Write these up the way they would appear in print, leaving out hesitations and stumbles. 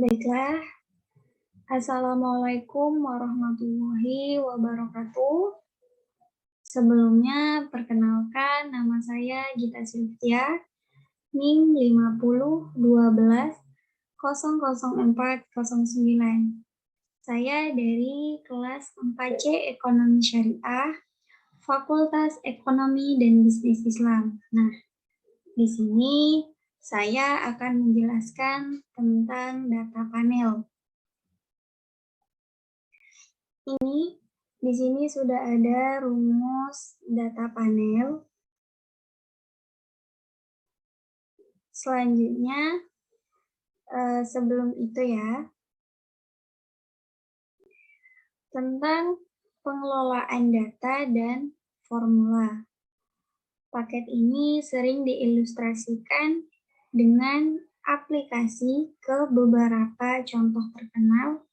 Baiklah, Assalamualaikum warahmatullahi wabarakatuh. Sebelumnya, perkenalkan nama saya Gita Sylvia, NIM 5012-004009. Saya dari kelas 4C Ekonomi Syariah, Fakultas Ekonomi dan Bisnis Islam. Nah, di sini saya akan menjelaskan tentang data panel. Di sini sudah ada rumus data panel. Selanjutnya, sebelum itu ya, tentang pengelolaan data dan formula. Paket ini sering diilustrasikan dengan aplikasi ke beberapa contoh terkenal,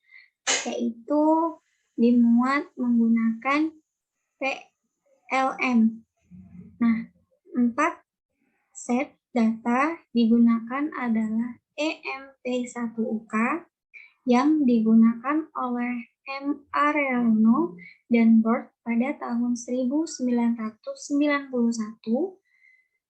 yaitu dimuat menggunakan PLM. Nah, 4 set data digunakan adalah EMP1UK yang digunakan oleh M. Arellano dan Bird pada tahun 1991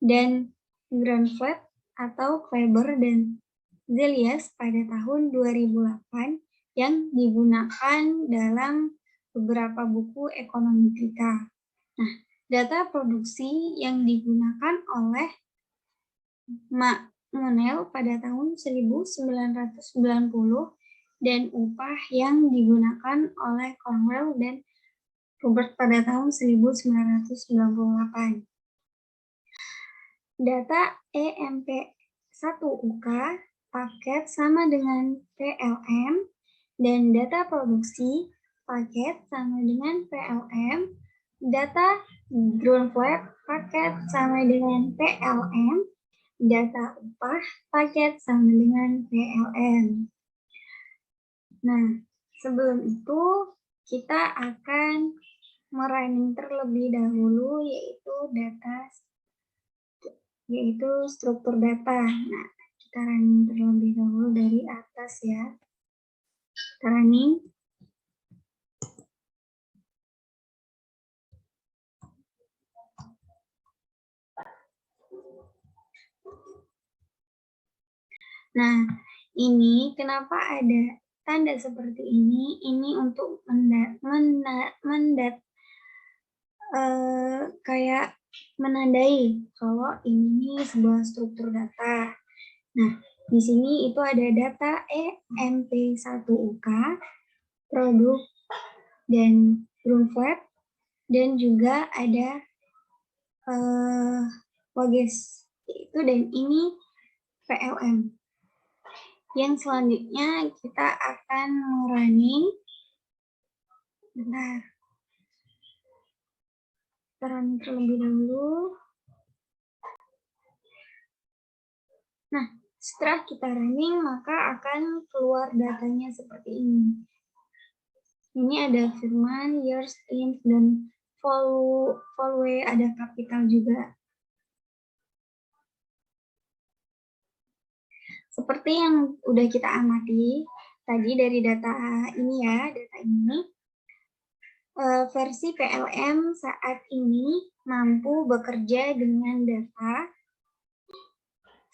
dan Greenfeld atau Kleber dan Zelius pada tahun 2008 yang digunakan dalam beberapa buku ekonometrika. Nah, data produksi yang digunakan oleh Monell pada tahun 1990 dan upah yang digunakan oleh Cornwell dan Robert pada tahun 1998. Data EMP1UK paket sama dengan PLM dan data produksi paket sama dengan PLM. Data Greenfeld paket sama dengan PLM. Data upah paket sama dengan PLM. Nah, sebelum itu kita akan merunning terlebih dahulu yaitu struktur data. Nah, kita running terlebih dahulu dari atas ya. Kita running. Nah, ini kenapa ada tanda seperti ini? Ini untuk kayak menandai kalau ini sebuah struktur data. Nah, di sini itu ada data EMP1UK, produk dan Greenfeld, dan juga ada WGS itu, dan ini PLM. Yang selanjutnya kita akan merunning. Bentar. Kita running terlebih dahulu. Nah, setelah kita running, maka akan keluar datanya seperti ini. Ini ada firman, years, int, dan value, ada kapital juga. Seperti yang udah kita amati tadi dari data ini ya, versi PLM saat ini mampu bekerja dengan data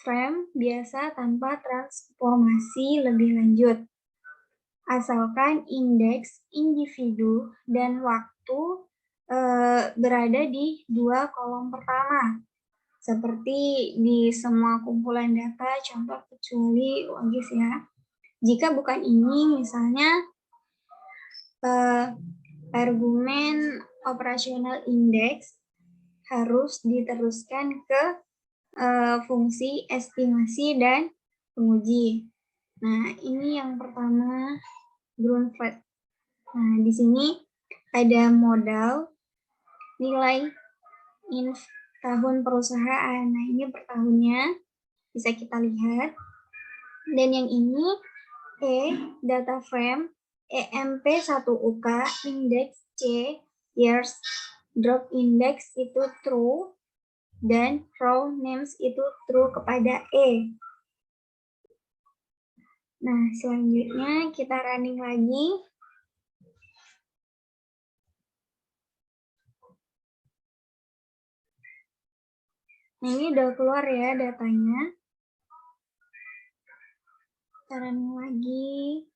frame biasa tanpa transformasi lebih lanjut. Asalkan indeks individu dan waktu berada di 2 kolom pertama. Seperti di semua kumpulan data, contoh kecuali WGS ya. Jika bukan ini, misalnya argumen operasional indeks harus diteruskan ke fungsi estimasi dan penguji. Nah, ini yang pertama, Greenfeld. Nah, di sini ada modal, nilai tahun perusahaan. Nah, ini per tahunnya bisa kita lihat. Dan yang ini data frame EMP1UK index C years, drop index itu true, dan row names itu true kepada E. Nah, selanjutnya kita running lagi. Nah, ini udah keluar ya datanya. Kita running lagi.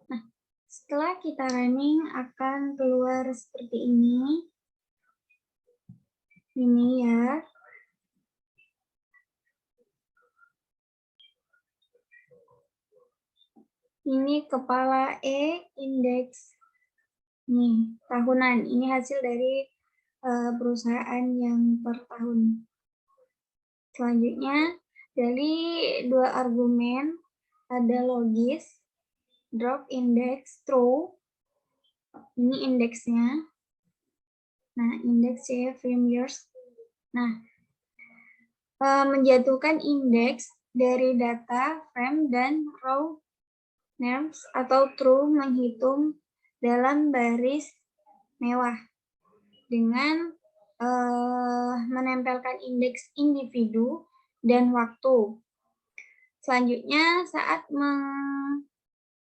Nah, setelah kita running akan keluar seperti ini. Ini ya. Ini kepala E, indeks. Nih, tahunan. Ini hasil dari perusahaan yang per tahun. Selanjutnya, dari dua argumen, ada logis, drop index, true. Ini indeksnya. Nah, indeks ya, frame years. Nah, menjatuhkan indeks dari data frame dan row names atau true menghitung dalam baris mewah dengan menempelkan indeks individu dan waktu. Selanjutnya, saat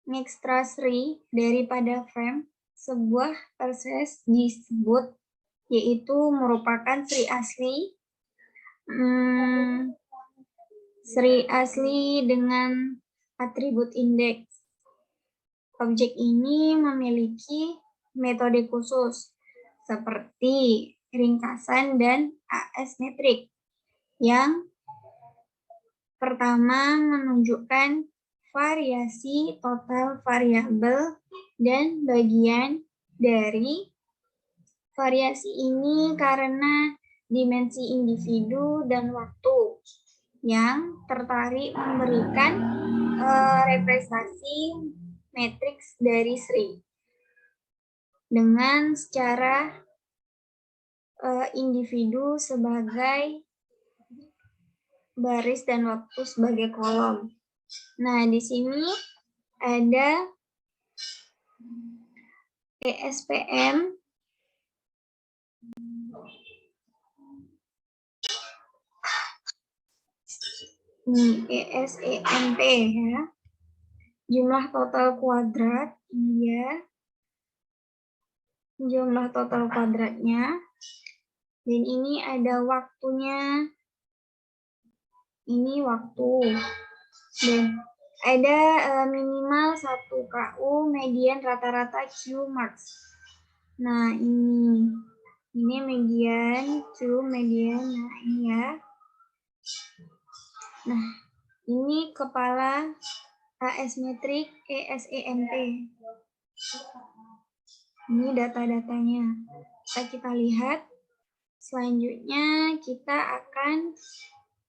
mengekstrak seri daripada frame, sebuah proses disebut, yaitu merupakan seri asli dengan atribut indeks. Objek ini memiliki metode khusus, seperti ringkasan dan AS metrik, yang pertama menunjukkan variasi total variabel dan bagian dari variasi ini karena dimensi individu dan waktu yang tertarik memberikan representasi matriks dari seri dengan secara individu sebagai baris dan waktu sebagai kolom. Nah, di sini ada ESPM, ESEMP ya. Jumlah total kuadrat, iya. Jumlah total kuadratnya. Dan ini ada waktunya. Ini waktu. Dan ada minimal 1 KU, median rata-rata Q max. Nah, ini median, Q median. Nah, ini ya. Nah, ini kepala AS metrik ESEMP. Ini data-datanya. Kita lihat. Selanjutnya kita akan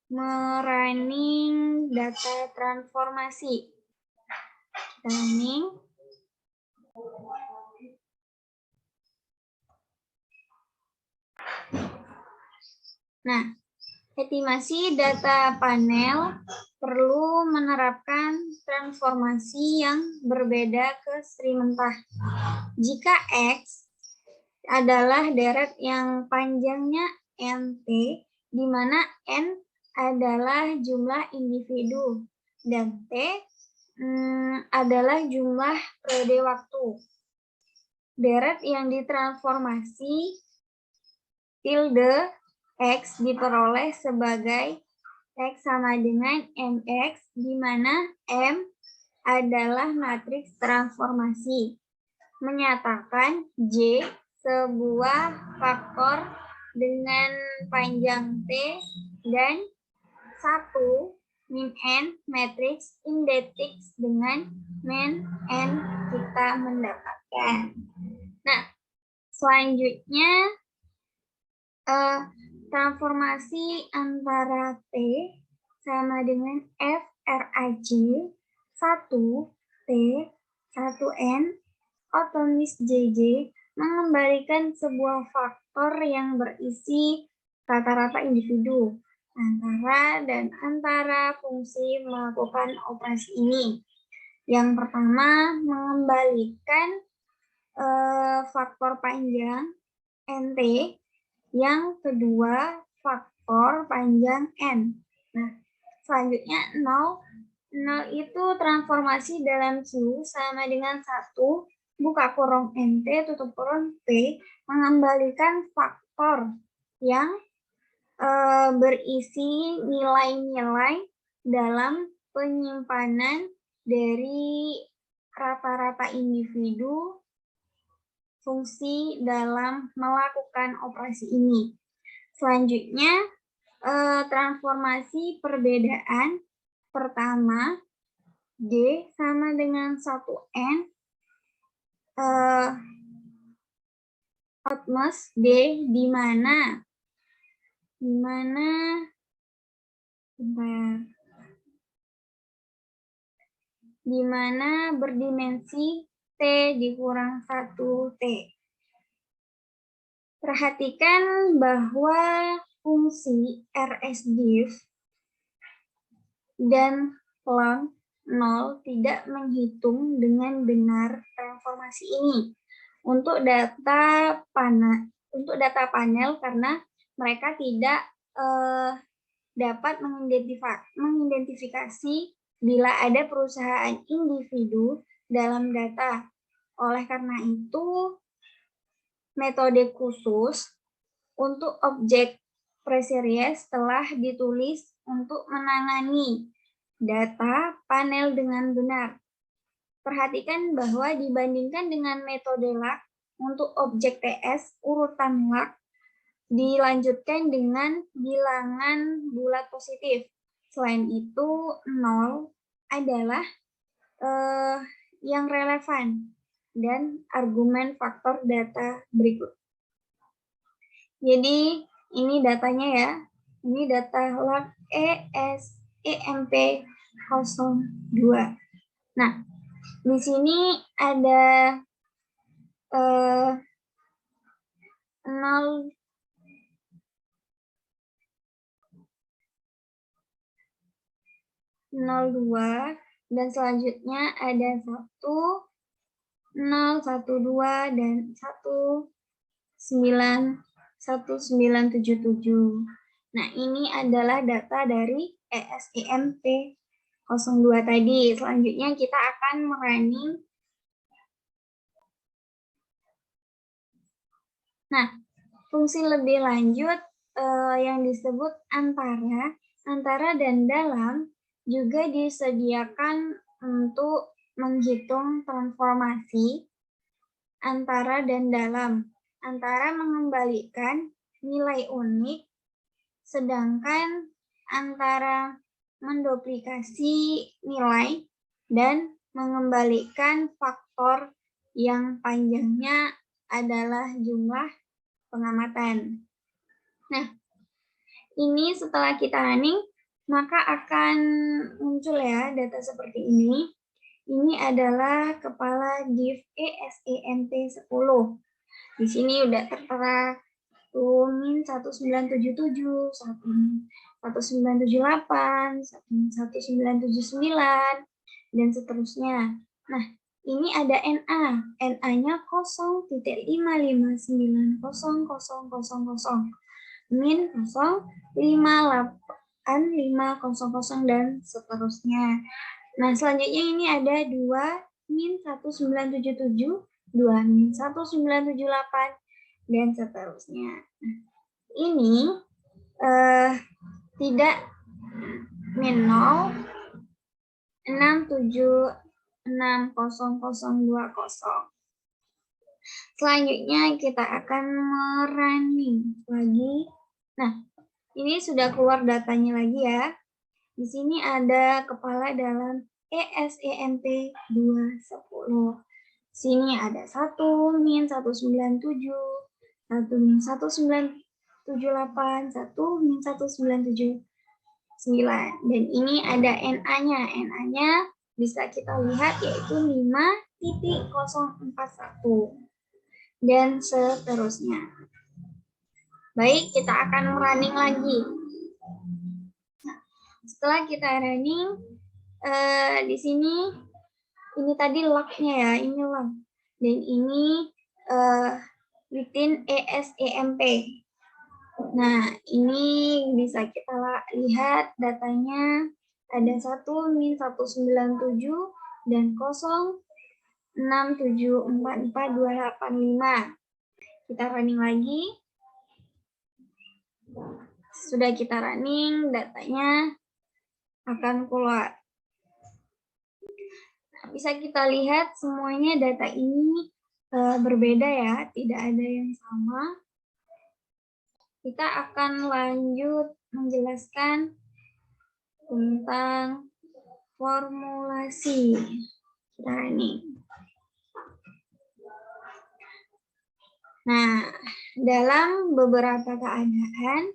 merunning data transformasi. Kita running. Nah, estimasi data panel perlu menerapkan transformasi yang berbeda ke seri mentah. Jika X adalah deret yang panjangnya NT, di mana N adalah jumlah individu dan T adalah jumlah periode waktu. Deret yang ditransformasi tilde X diperoleh sebagai X sama dengan MX, di mana M adalah matriks transformasi. Menyatakan J sebuah faktor dengan panjang T dan 1 min N matriks indeks dengan min N kita mendapatkan. Nah, selanjutnya transformasi antara T sama dengan F RAJ 1 T 1 N otomis JJ mengembalikan sebuah faktor yang berisi rata-rata individu antara fungsi melakukan operasi ini. Yang pertama mengembalikan faktor panjang NT, yang kedua faktor panjang N. Nah, selanjutnya 0 0 itu transformasi dalam Q sama dengan 1, buka kurung NT, tutup kurung P, mengembalikan faktor yang berisi nilai-nilai dalam penyimpanan dari rata-rata individu fungsi dalam melakukan operasi ini. Selanjutnya, transformasi perbedaan pertama, G sama dengan 1N, outmost D di mana berdimensi T dikurang 1T. Perhatikan bahwa fungsi RSdiff dan log 0 tidak menghitung dengan benar transformasi ini untuk data panel karena mereka tidak dapat mengidentifikasi bila ada perusahaan individu dalam data. Oleh karena itu, metode khusus untuk objek pre-series telah ditulis untuk menangani data panel dengan benar. Perhatikan bahwa dibandingkan dengan metode LAK, untuk objek TS, urutan LAK dilanjutkan dengan bilangan bulat positif. Selain itu, 0 adalah yang relevan dan argumen faktor data berikut. Jadi, ini datanya ya. Ini data log EMP02. Nah, di sini ada 02 dan selanjutnya ada 1, 0, 12 dan 1977. Nah, ini adalah data dari ESEMP02 tadi. Selanjutnya kita akan merunning. Nah, fungsi lebih lanjut yang disebut antara dan dalam juga disediakan untuk menghitung transformasi antara dan dalam. Antara mengembalikan nilai unik, sedangkan antara menduplikasi nilai dan mengembalikan faktor yang panjangnya adalah jumlah pengamatan. Nah, ini setelah kita running, maka akan muncul ya data seperti ini. Ini adalah kepala div ESEMP10. Di sini udah tertera min 1977, 1978, 1979, dan seterusnya. Nah, ini ada NA. NA-nya 0,5590000, min 0,58500, dan seterusnya. Nah, selanjutnya ini ada 2 min 1977, 2 min 1978, dan seterusnya. Nah, ini tidak min 0, 6760020. Selanjutnya kita akan merunning lagi. Nah, ini sudah keluar datanya lagi ya. Di sini ada kepala dalam ESEMP210. Sini ada 1 min 197, 1 min 1978, 1 min 1979. Dan ini ada NA-nya. NA-nya bisa kita lihat yaitu 5.041. Dan seterusnya. Baik, kita akan running lagi. Nah, setelah kita running, di sini ini tadi log-nya ya, ini log. Dan ini within ESEMP. Nah, ini bisa kita lihat datanya ada 1-197 dan 0674425. Kita running lagi. Sudah kita running, datanya akan keluar. Bisa kita lihat semuanya data ini berbeda ya, tidak ada yang sama. Kita akan lanjut menjelaskan tentang formulasi. Kita running. Nah, dalam beberapa keadaan,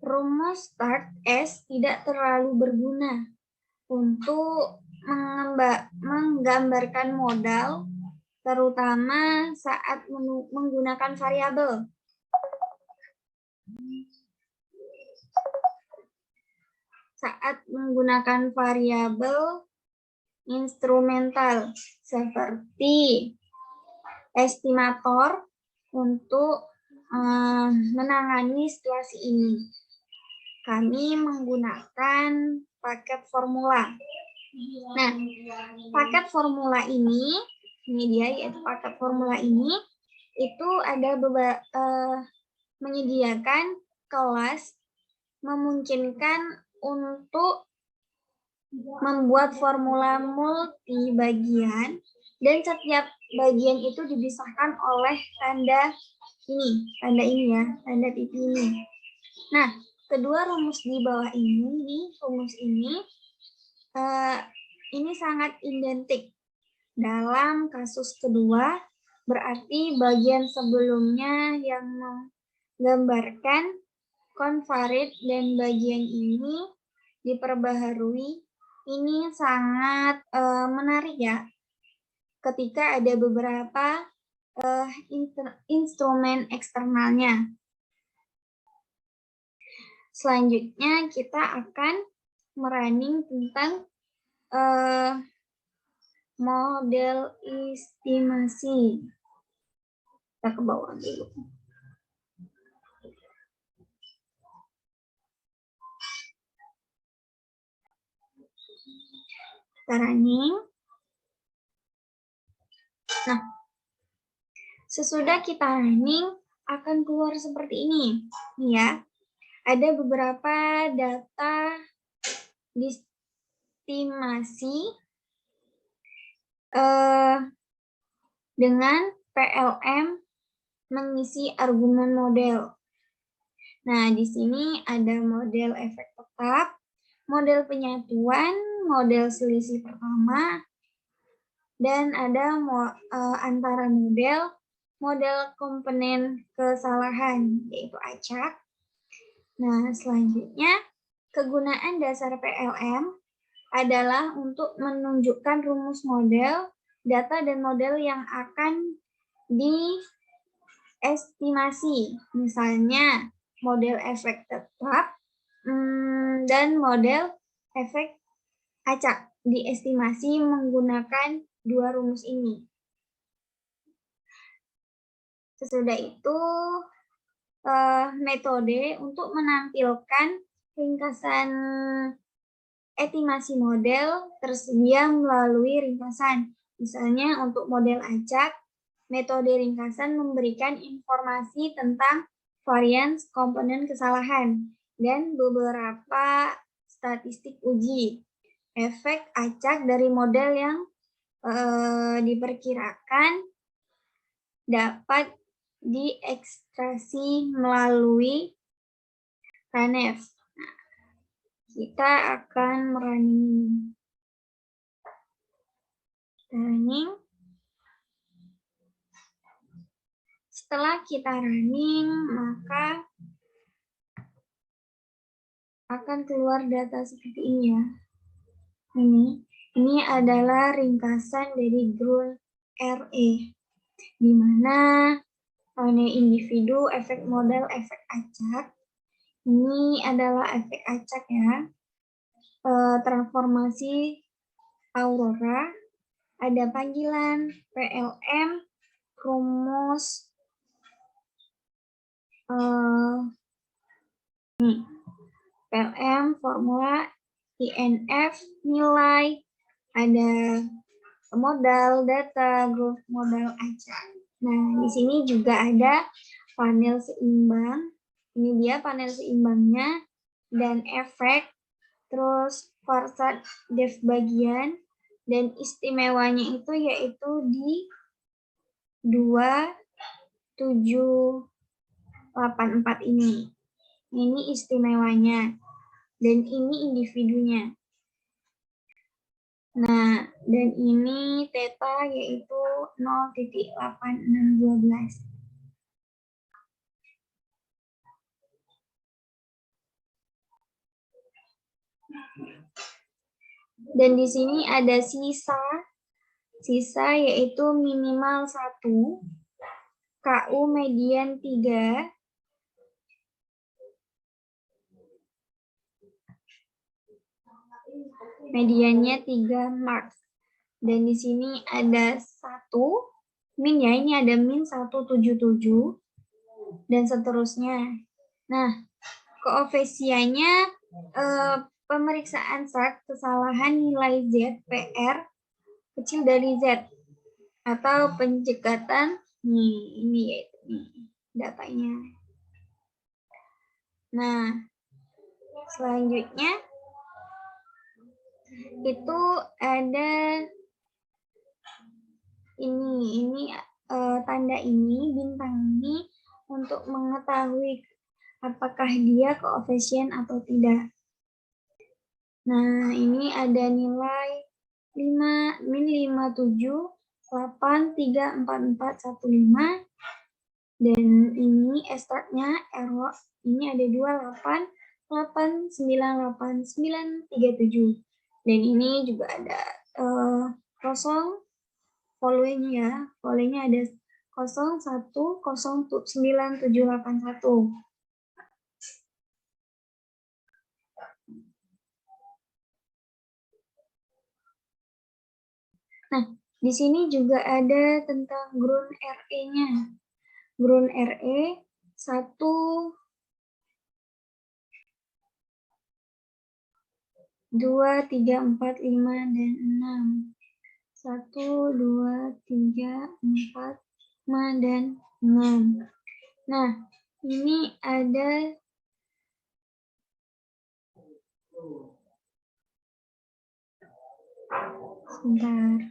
rumus start S tidak terlalu berguna untuk menggambarkan modal, terutama saat menggunakan variabel. Saat menggunakan variabel instrumental seperti estimator untuk menangani situasi ini. Kami menggunakan paket formula. Nah, paket formula ini dia yaitu paket formula ini itu ada menyediakan kelas memungkinkan untuk membuat formula multi bagian dan setiap bagian itu dipisahkan oleh tanda ini ya, tanda titik ini. Nah, kedua rumus di bawah ini, rumus ini sangat identik. Dalam kasus kedua, berarti bagian sebelumnya yang menggambarkan konvarit dan bagian ini diperbaharui. Ini sangat menarik ya, ketika ada beberapa instrumen eksternalnya. Selanjutnya kita akan merunning tentang model estimasi. Kita ke bawah dulu. Kita running. Nah, sesudah kita running akan keluar seperti ini. Nih ya, ada beberapa data estimasi dengan PLM mengisi argumen model. Nah, di sini ada model efek tetap, model penyatuan, model selisih pertama, dan ada antara model komponen kesalahan, yaitu acak. Nah, selanjutnya, kegunaan dasar PLM adalah untuk menunjukkan rumus model, data dan model yang akan diestimasi. Misalnya, model efek tetap dan model efek acak diestimasi menggunakan dua rumus ini. Sesudah itu, metode untuk menampilkan ringkasan estimasi model tersedia melalui ringkasan. Misalnya untuk model acak, metode ringkasan memberikan informasi tentang varians komponen kesalahan dan beberapa statistik uji. Efek acak dari model yang diperkirakan dapat diekstraksi melalui Canef. Nah, kita akan running. Setelah kita running, maka akan keluar data seperti ini ya. Ini adalah ringkasan dari Grun RE, di mana individu, efek model, efek acak. Ini adalah efek acak ya. Transformasi Aurora, ada panggilan PLM, rumus PLM, formula, INF, nilai, ada modal, data, growth modal, acak. Nah, di sini juga ada panel seimbang. Ini dia panel seimbangnya dan efek, terus Farsad def bagian, dan istimewanya itu yaitu di 2784 ini. Ini istimewanya dan ini individunya. Nah, dan ini theta yaitu 0,8612. Dan di sini ada sisa yaitu minimal 1, KU median 3, mediannya 3 marks. Dan di sini ada 1, min ya, ini ada min 177, dan seterusnya. Nah, koefisiennya pemeriksaan SAT kesalahan nilai Z PR kecil dari Z atau pencekatan ini datanya. Nah, selanjutnya itu ada ini tanda ini, bintang ini untuk mengetahui apakah dia koefisien atau tidak. Nah, ini ada nilai 5, min 57, 8, 3, 4, 4, 1, 5. Dan ini startnya error. Ini ada 28, 8, 9, 8, 9, 3, 7. Dan ini juga ada kosong, follow-nya ya. Follow-nya ada 0, 1, 0, 9, 7, 8, 1. Nah, di sini juga ada tentang ground RE-nya. Ground RE 1, 2, 3, 4, 5, dan 6. 1, 2, 3, 4, 5, dan 6. Nah, ini ada sebentar.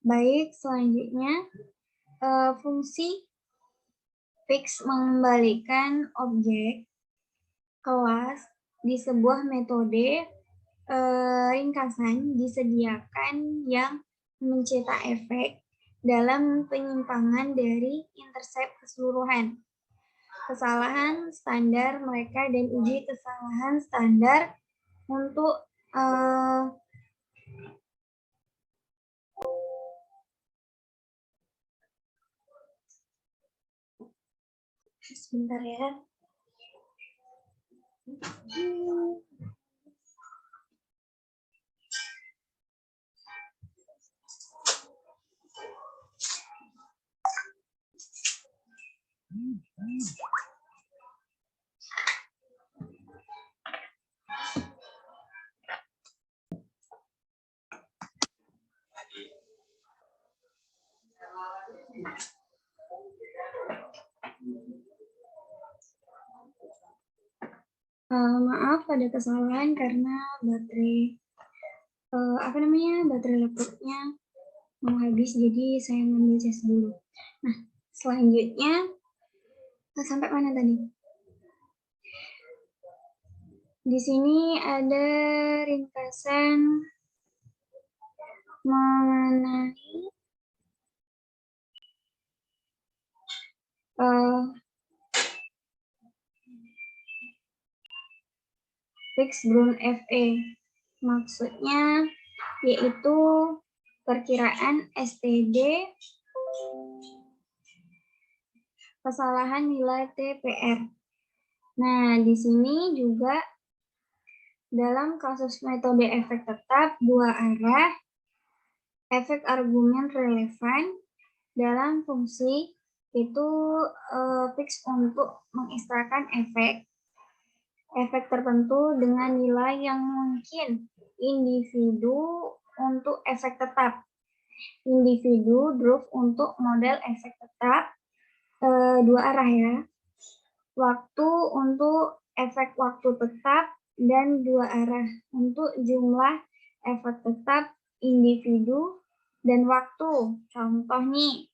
Baik, selanjutnya fungsi fix mengembalikan objek kelas di sebuah metode ringkasan disediakan yang mencetak efek dalam penyimpangan dari intercept keseluruhan. Kesalahan standar mereka dan uji kesalahan standar untuk sebentar ya. Maaf ada kesalahan karena baterai baterai laptopnya mau habis, jadi saya ngambil cas dulu. Nah, selanjutnya sampai mana tadi? Di sini ada ringkasan mengenai fix ground FE. Maksudnya yaitu perkiraan STD kesalahan nilai TPR. Nah, di sini juga dalam kasus metode efek tetap dua arah, efek argumen relevan dalam fungsi itu fix untuk mengekstrakan efek tertentu dengan nilai yang mungkin individu untuk efek tetap. Individu Druff untuk model efek tetap dua arah ya. Waktu untuk efek waktu tetap dan dua arah untuk jumlah efek tetap individu dan waktu. Contoh nih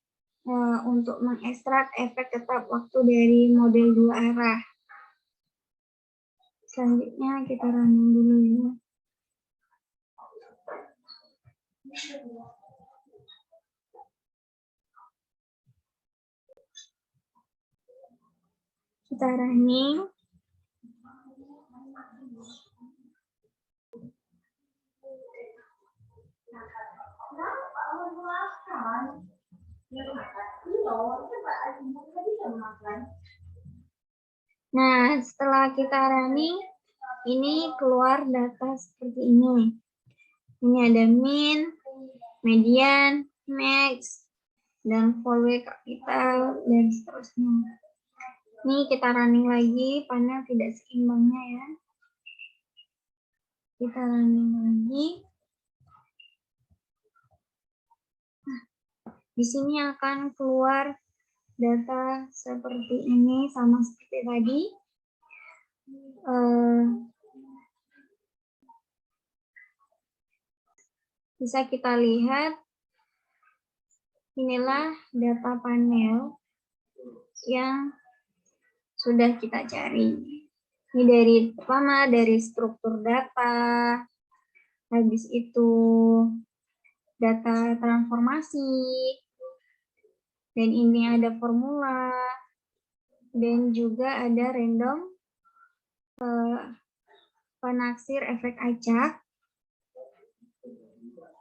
untuk mengekstrak efek tetap waktu dari model dua arah. Selanjutnya kita running dulu ya. Kita running. Nah, setelah kita running, ini keluar data seperti ini. Ini ada min, median, max, dan follow kapital, dan seterusnya. Ini kita running lagi, panel tidak seimbangnya ya. Kita running lagi. Nah, di sini akan keluar data seperti ini, sama seperti tadi. Bisa kita lihat, inilah data panel yang sudah kita cari. Ini dari pertama dari struktur data, habis itu data transformasi, dan ini ada formula, dan juga ada random penaksir efek acak,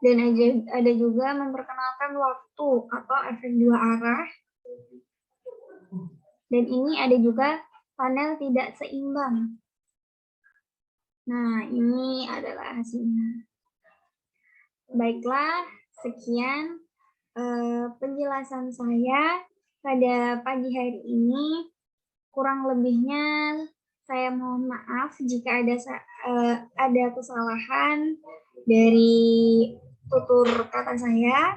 dan ada juga memperkenalkan waktu atau efek dua arah. Dan ini ada juga panel tidak seimbang. Nah, ini adalah hasilnya. Baiklah, sekian penjelasan saya pada pagi hari ini. Kurang lebihnya saya mohon maaf jika ada kesalahan dari tutur kata saya.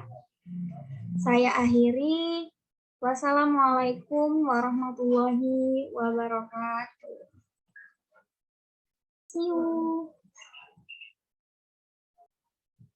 Saya akhiri. Wassalamualaikum warahmatullahi wabarakatuh. See you.